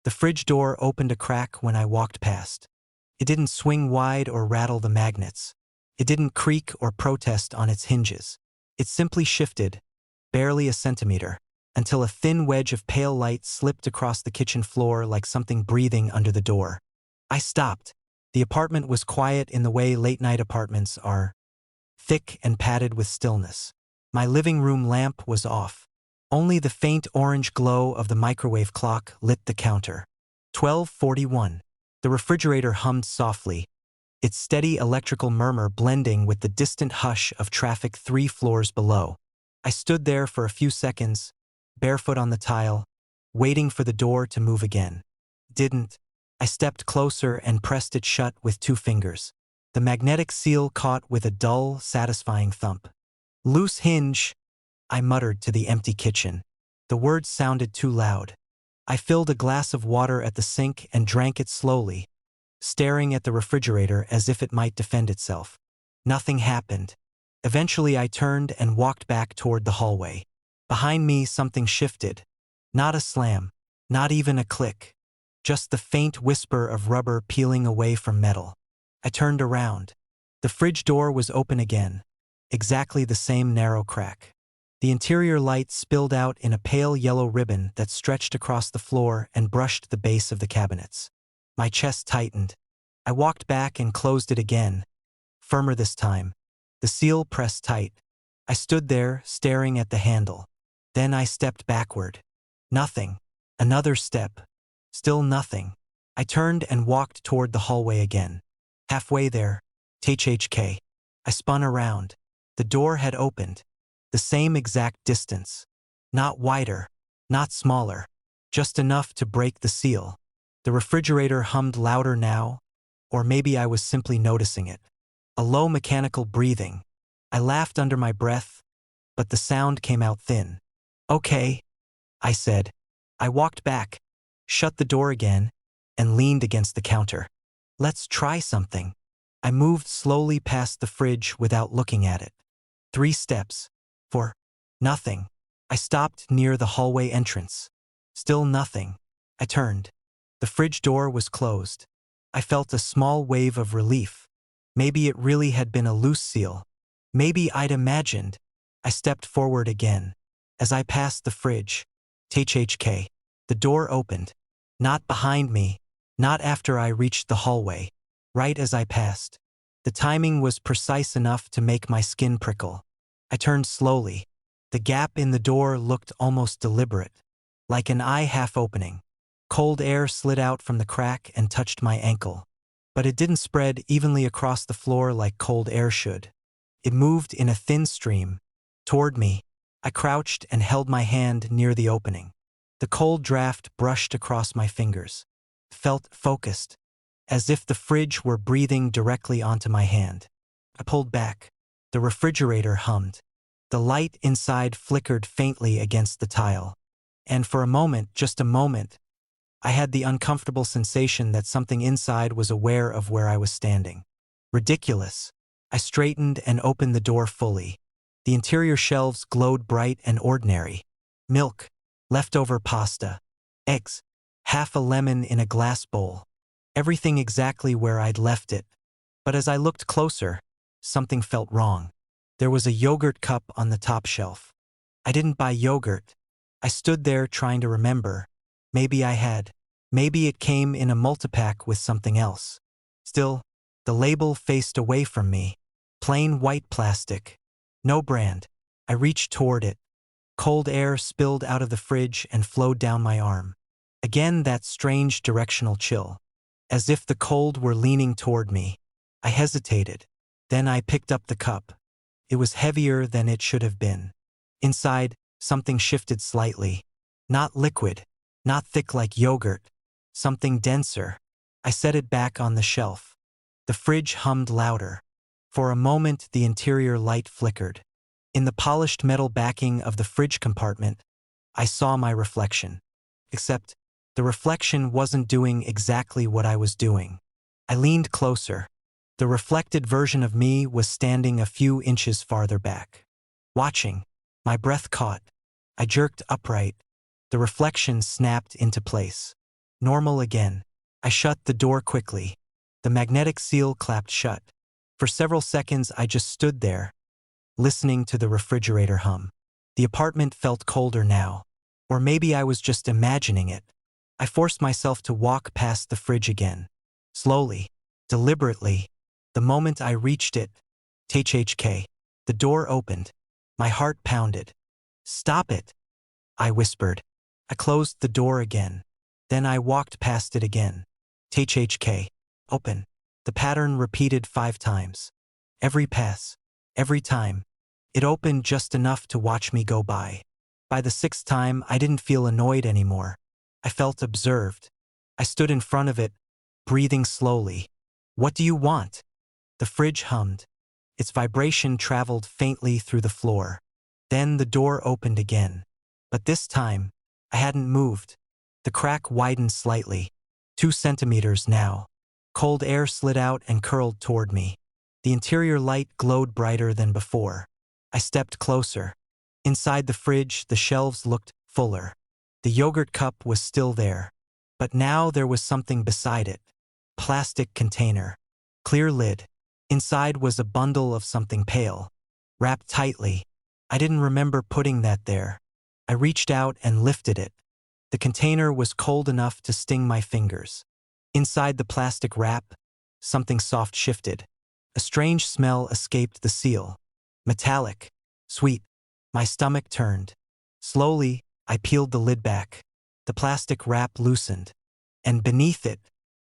The fridge door opened a crack when I walked past. It didn't swing wide or rattle the magnets. It didn't creak or protest on its hinges. It simply shifted, barely a centimeter, until a thin wedge of pale light slipped across the kitchen floor like something breathing under the door. I stopped. The apartment was quiet in the way late-night apartments are, thick and padded with stillness. My living room lamp was off. Only the faint orange glow of the microwave clock lit the counter. 12:41. The refrigerator hummed softly, its steady electrical murmur blending with the distant hush of traffic 3 floors below. I stood there for a few seconds, barefoot on the tile, waiting for the door to move again. Didn't. I stepped closer and pressed it shut with 2 fingers. The magnetic seal caught with a dull, satisfying thump. "Loose hinge," I muttered to the empty kitchen. The words sounded too loud. I filled a glass of water at the sink and drank it slowly, staring at the refrigerator as if it might defend itself. Nothing happened. Eventually I turned and walked back toward the hallway. Behind me something shifted. Not a slam, not even a click. Just the faint whisper of rubber peeling away from metal. I turned around. The fridge door was open again, exactly the same narrow crack. The interior light spilled out in a pale yellow ribbon that stretched across the floor and brushed the base of the cabinets. My chest tightened. I walked back and closed it again, firmer this time. The seal pressed tight. I stood there, staring at the handle. Then I stepped backward. Nothing. Another step. Still nothing. I turned and walked toward the hallway again. Halfway there, THK. I spun around. The door had opened. The same exact distance. Not wider, not smaller. Just enough to break the seal. The refrigerator hummed louder now, or maybe I was simply noticing it. A low mechanical breathing. I laughed under my breath, but the sound came out thin. "Okay," I said. I walked back, shut the door again, and leaned against the counter. "Let's try something." I moved slowly past the fridge without looking at it. 3 steps. 4. Nothing. I stopped near the hallway entrance. Still nothing. I turned. The fridge door was closed. I felt a small wave of relief. Maybe it really had been a loose seal. Maybe I'd imagined. I stepped forward again. As I passed the fridge, THK, the door opened. Not behind me, not after I reached the hallway. Right as I passed. The timing was precise enough to make my skin prickle. I turned slowly. The gap in the door looked almost deliberate, like an eye half opening. Cold air slid out from the crack and touched my ankle. But it didn't spread evenly across the floor like cold air should. It moved in a thin stream. Toward me. I crouched and held my hand near the opening. The cold draft brushed across my fingers. Felt focused, as if the fridge were breathing directly onto my hand. I pulled back. The refrigerator hummed. The light inside flickered faintly against the tile. And for a moment, just a moment, I had the uncomfortable sensation that something inside was aware of where I was standing. Ridiculous. I straightened and opened the door fully. The interior shelves glowed bright and ordinary. Milk, leftover pasta, eggs, half a lemon in a glass bowl. Everything exactly where I'd left it. But as I looked closer, something felt wrong. There was a yogurt cup on the top shelf. I didn't buy yogurt. I stood there trying to remember. Maybe I had. Maybe it came in a multipack with something else. Still, the label faced away from me. Plain white plastic. No brand. I reached toward it. Cold air spilled out of the fridge and flowed down my arm. Again that strange directional chill. As if the cold were leaning toward me. I hesitated. Then I picked up the cup. It was heavier than it should have been. Inside, something shifted slightly. Not liquid. Not thick like yogurt. Something denser. I set it back on the shelf. The fridge hummed louder. For a moment, the interior light flickered. In the polished metal backing of the fridge compartment, I saw my reflection. Except, the reflection wasn't doing exactly what I was doing. I leaned closer. The reflected version of me was standing a few inches farther back. Watching. My breath caught. I jerked upright. The reflection snapped into place. Normal again. I shut the door quickly. The magnetic seal clapped shut. For several seconds I just stood there, listening to the refrigerator hum. The apartment felt colder now. Or maybe I was just imagining it. I forced myself to walk past the fridge again. Slowly, deliberately. The moment I reached it, THK, the door opened. My heart pounded. "Stop it," I whispered. I closed the door again. Then I walked past it again. THK, open. The pattern repeated 5 times. Every pass, every time, it opened just enough to watch me go by. By the 6th time, I didn't feel annoyed anymore. I felt observed. I stood in front of it, breathing slowly. "What do you want?" The fridge hummed. Its vibration traveled faintly through the floor. Then the door opened again. But this time, I hadn't moved. The crack widened slightly. 2 centimeters now. Cold air slid out and curled toward me. The interior light glowed brighter than before. I stepped closer. Inside the fridge, the shelves looked fuller. The yogurt cup was still there. But now there was something beside it. Plastic container. Clear lid. Inside was a bundle of something pale. Wrapped tightly. I didn't remember putting that there. I reached out and lifted it. The container was cold enough to sting my fingers. Inside the plastic wrap, something soft shifted. A strange smell escaped the seal. Metallic. Sweet. My stomach turned. Slowly, I peeled the lid back. The plastic wrap loosened. And beneath it,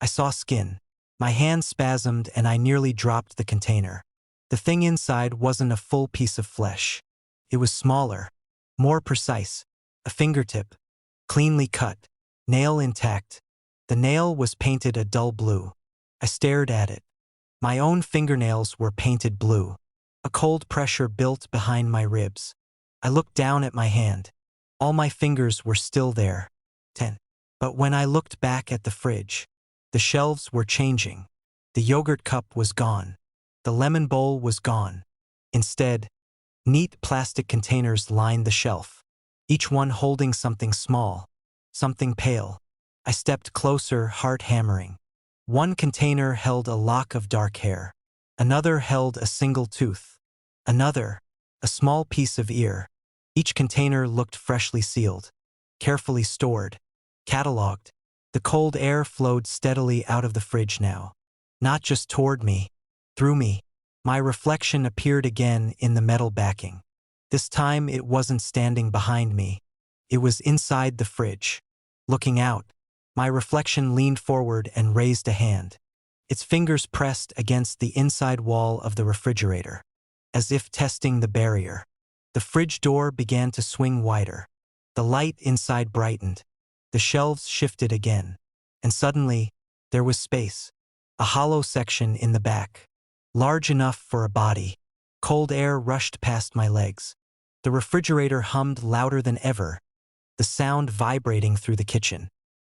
I saw skin. My hand spasmed and I nearly dropped the container. The thing inside wasn't a full piece of flesh. It was smaller, more precise. A fingertip, cleanly cut, nail intact. The nail was painted a dull blue. I stared at it. My own fingernails were painted blue. A cold pressure built behind my ribs. I looked down at my hand. All my fingers were still there. 10. But when I looked back at the fridge, the shelves were changing. The yogurt cup was gone. The lemon bowl was gone. Instead, neat plastic containers lined the shelf, each one holding something small, something pale. I stepped closer, heart hammering. One container held a lock of dark hair. Another held a single tooth. Another, a small piece of ear. Each container looked freshly sealed, carefully stored, cataloged. The cold air flowed steadily out of the fridge now. Not just toward me, through me. My reflection appeared again in the metal backing. This time it wasn't standing behind me. It was inside the fridge. Looking out, my reflection leaned forward and raised a hand. Its fingers pressed against the inside wall of the refrigerator, as if testing the barrier. The fridge door began to swing wider. The light inside brightened. The shelves shifted again. And suddenly, there was space. A hollow section in the back. Large enough for a body. Cold air rushed past my legs. The refrigerator hummed louder than ever, the sound vibrating through the kitchen.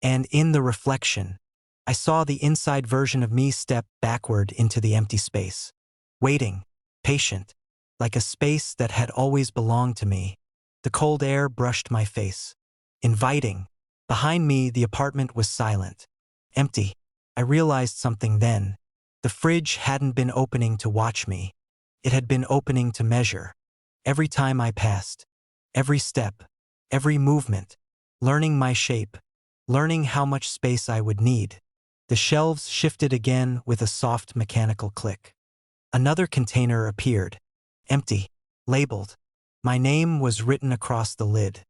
And in the reflection, I saw the inside version of me step backward into the empty space. Waiting, patient, like a space that had always belonged to me. The cold air brushed my face. Inviting. Behind me, the apartment was silent. Empty. I realized something then. The fridge hadn't been opening to watch me. It had been opening to measure. Every time I passed. Every step. Every movement. Learning my shape. Learning how much space I would need. The shelves shifted again with a soft mechanical click. Another container appeared. Empty. Labeled. My name was written across the lid.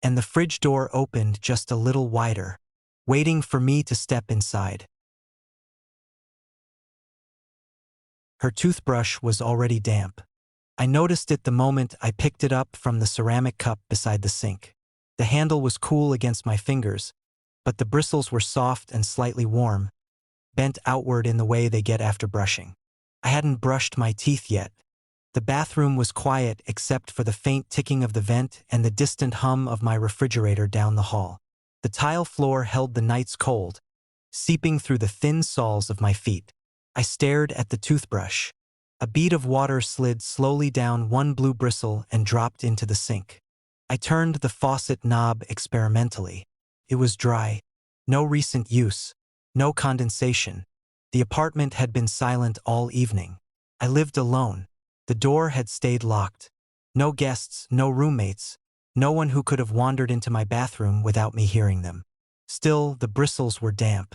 And the fridge door opened just a little wider, waiting for me to step inside. Her toothbrush was already damp. I noticed it the moment I picked it up from the ceramic cup beside the sink. The handle was cool against my fingers, but the bristles were soft and slightly warm, bent outward in the way they get after brushing. I hadn't brushed my teeth yet. The bathroom was quiet except for the faint ticking of the vent and the distant hum of my refrigerator down the hall. The tile floor held the night's cold, seeping through the thin soles of my feet. I stared at the toothbrush. A bead of water slid slowly down one blue bristle and dropped into the sink. I turned the faucet knob experimentally. It was dry. No recent use. No condensation. The apartment had been silent all evening. I lived alone. The door had stayed locked. No guests, no roommates. No one who could have wandered into my bathroom without me hearing them. Still, the bristles were damp.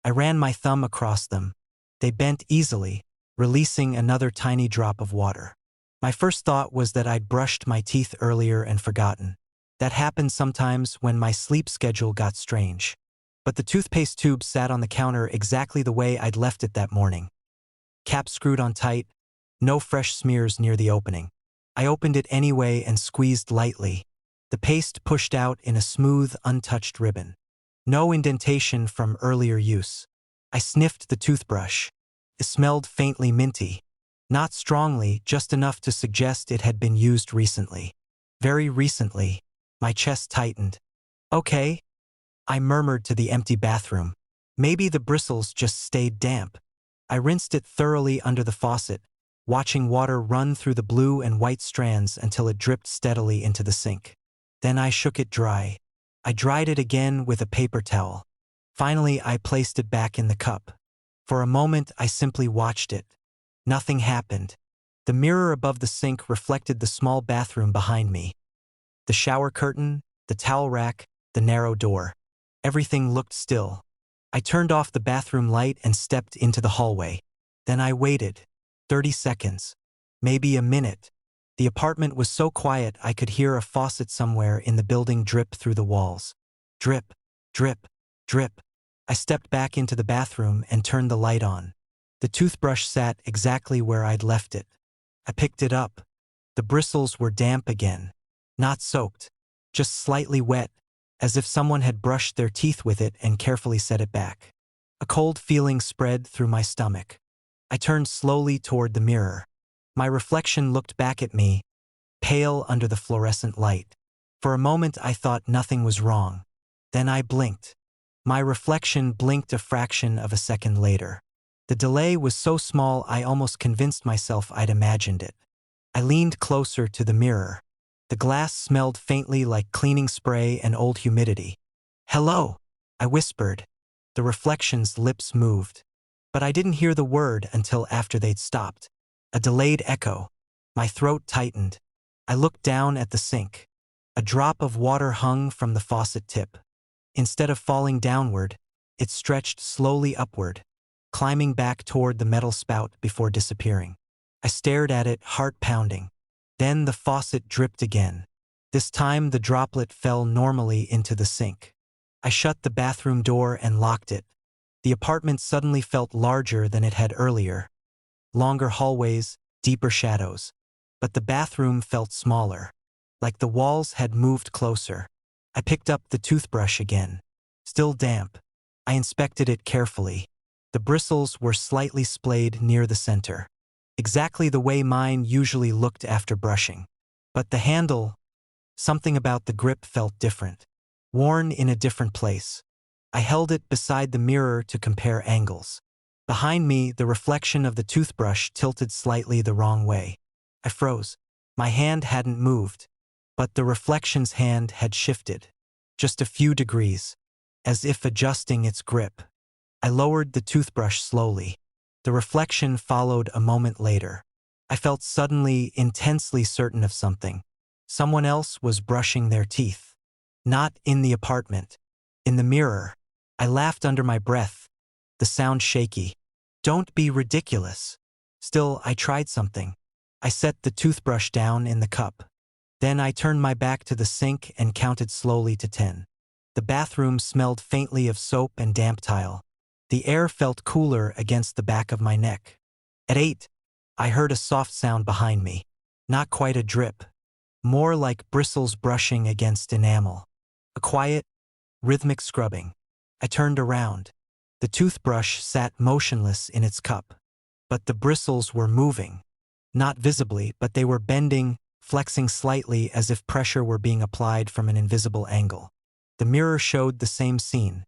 I ran my thumb across them. They bent easily, releasing another tiny drop of water. My first thought was that I'd brushed my teeth earlier and forgotten. That happened sometimes when my sleep schedule got strange. But the toothpaste tube sat on the counter exactly the way I'd left it that morning. Cap screwed on tight, no fresh smears near the opening. I opened it anyway and squeezed lightly. The paste pushed out in a smooth, untouched ribbon. No indentation from earlier use. I sniffed the toothbrush. It smelled faintly minty. Not strongly, just enough to suggest it had been used recently. Very recently. My chest tightened. Okay, I murmured to the empty bathroom. Maybe the bristles just stayed damp. I rinsed it thoroughly under the faucet, watching water run through the blue and white strands until it dripped steadily into the sink. Then I shook it dry. I dried it again with a paper towel. Finally, I placed it back in the cup. For a moment, I simply watched it. Nothing happened. The mirror above the sink reflected the small bathroom behind me. The shower curtain, the towel rack, the narrow door. Everything looked still. I turned off the bathroom light and stepped into the hallway. Then I waited. 30 seconds. Maybe a minute. The apartment was so quiet I could hear a faucet somewhere in the building drip through the walls. Drip, drip, drip. I stepped back into the bathroom and turned the light on. The toothbrush sat exactly where I'd left it. I picked it up. The bristles were damp again. Not soaked. Just slightly wet, as if someone had brushed their teeth with it and carefully set it back. A cold feeling spread through my stomach. I turned slowly toward the mirror. My reflection looked back at me, pale under the fluorescent light. For a moment I thought nothing was wrong. Then I blinked. My reflection blinked a fraction of a second later. The delay was so small I almost convinced myself I'd imagined it. I leaned closer to the mirror. The glass smelled faintly like cleaning spray and old humidity. "Hello," I whispered. The reflection's lips moved. But I didn't hear the word until after they'd stopped. A delayed echo. My throat tightened. I looked down at the sink. A drop of water hung from the faucet tip. Instead of falling downward, it stretched slowly upward, climbing back toward the metal spout before disappearing. I stared at it, heart pounding. Then the faucet dripped again. This time the droplet fell normally into the sink. I shut the bathroom door and locked it. The apartment suddenly felt larger than it had earlier. Longer hallways, deeper shadows. But the bathroom felt smaller, like the walls had moved closer. I picked up the toothbrush again. Still damp. I inspected it carefully. The bristles were slightly splayed near the center. Exactly the way mine usually looked after brushing. But the handle, something about the grip felt different. Worn in a different place. I held it beside the mirror to compare angles. Behind me, the reflection of the toothbrush tilted slightly the wrong way. I froze. My hand hadn't moved, but the reflection's hand had shifted. Just a few degrees, as if adjusting its grip. I lowered the toothbrush slowly. The reflection followed a moment later. I felt suddenly intensely certain of something. Someone else was brushing their teeth. Not in the apartment. In the mirror. I laughed under my breath, the sound shaky. Don't be ridiculous. Still, I tried something. I set the toothbrush down in the cup. Then I turned my back to the sink and counted slowly to 10. The bathroom smelled faintly of soap and damp tile. The air felt cooler against the back of my neck. At 8, I heard a soft sound behind me. Not quite a drip. More like bristles brushing against enamel. A quiet, rhythmic scrubbing. I turned around. The toothbrush sat motionless in its cup. But the bristles were moving. Not visibly, but they were bending, flexing slightly as if pressure were being applied from an invisible angle. The mirror showed the same scene,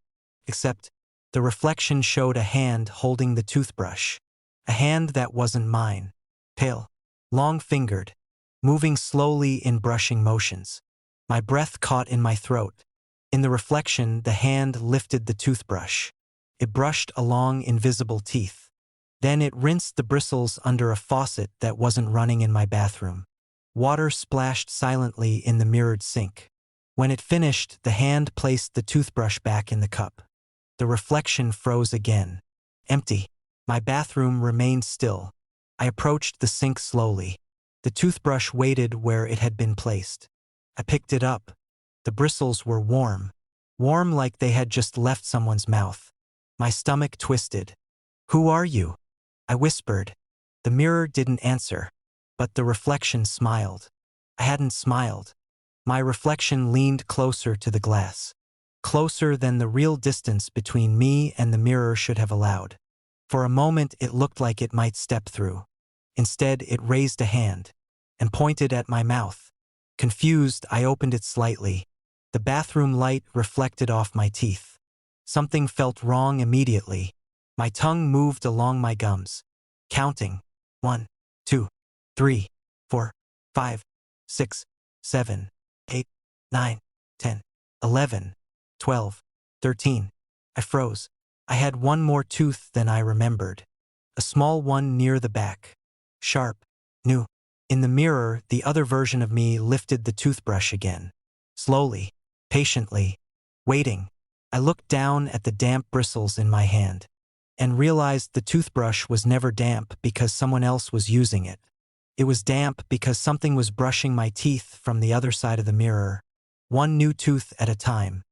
except the reflection showed a hand holding the toothbrush. A hand that wasn't mine. Pale, long-fingered, moving slowly in brushing motions. My breath caught in my throat. In the reflection, the hand lifted the toothbrush. It brushed along invisible teeth. Then it rinsed the bristles under a faucet that wasn't running in my bathroom. Water splashed silently in the mirrored sink. When it finished, the hand placed the toothbrush back in the cup. The reflection froze again. Empty. My bathroom remained still. I approached the sink slowly. The toothbrush waited where it had been placed. I picked it up. The bristles were warm. Warm like they had just left someone's mouth. My stomach twisted. "Who are you?" I whispered. The mirror didn't answer. But the reflection smiled. I hadn't smiled. My reflection leaned closer to the glass. Closer than the real distance between me and the mirror should have allowed. For a moment it looked like it might step through. Instead, it raised a hand and pointed at my mouth. Confused, I opened it slightly. The bathroom light reflected off my teeth. Something felt wrong immediately. My tongue moved along my gums, counting. 1, 2, 3, 4, 5, 6, 7, 8, 9, 10, 11, 12, 13. I froze. I had one more tooth than I remembered. A small one near the back. Sharp. New. In the mirror, the other version of me lifted the toothbrush again. Slowly. Patiently. Waiting. I looked down at the damp bristles in my hand and realized the toothbrush was never damp because someone else was using it. It was damp because something was brushing my teeth from the other side of the mirror, one new tooth at a time.